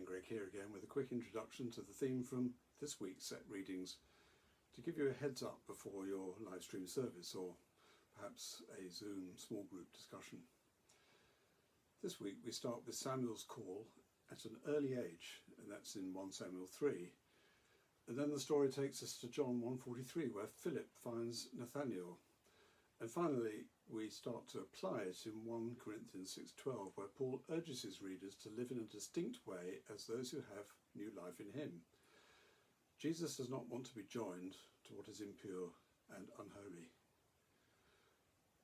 Greig here again with a quick introduction to the theme from this week's set readings to give you a heads up before your live stream service or perhaps a Zoom small group discussion. This week we start with Samuel's call at an early age, and that's in 1 Samuel 3. And then the story takes us to John 1:43 where Philip finds Nathanael. And finally, we start to apply it in 1 Corinthians 6:12, where Paul urges his readers to live in a distinct way as those who have new life in him. Jesus does not want to be joined to what is impure and unholy.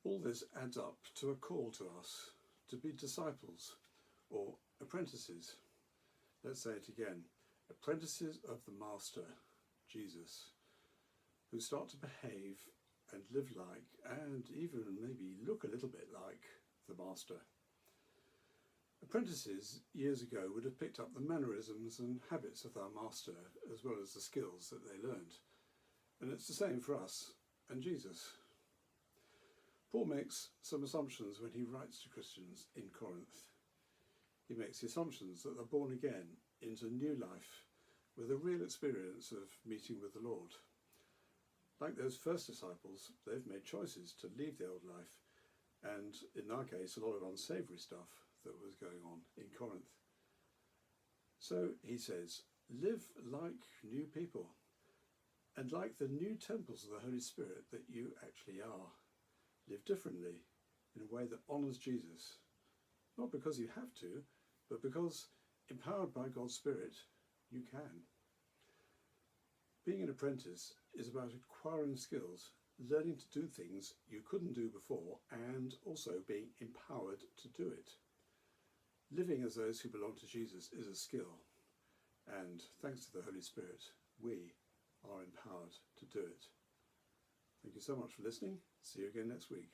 All this adds up to a call to us to be disciples or apprentices. Let's say it again. Apprentices of the Master, Jesus, who start to behave and live like, and even maybe look a little bit like, the Master. Apprentices years ago would have picked up the mannerisms and habits of our Master as well as the skills that they learned. And it's the same for us and Jesus. Paul makes some assumptions when he writes to Christians in Corinth. He makes the assumptions that they're born again into new life with a real experience of meeting with the Lord. Like those first disciples, they've made choices to leave the old life, and in our case a lot of unsavoury stuff that was going on in Corinth. So he says, live like new people, and like the new temples of the Holy Spirit that you actually are. Live differently, in a way that honours Jesus, not because you have to, but because, empowered by God's Spirit, you can. Being an apprentice is about acquiring skills, learning to do things you couldn't do before, and also being empowered to do it. Living as those who belong to Jesus is a skill, and thanks to the Holy Spirit, we are empowered to do it. Thank you so much for listening. See you again next week.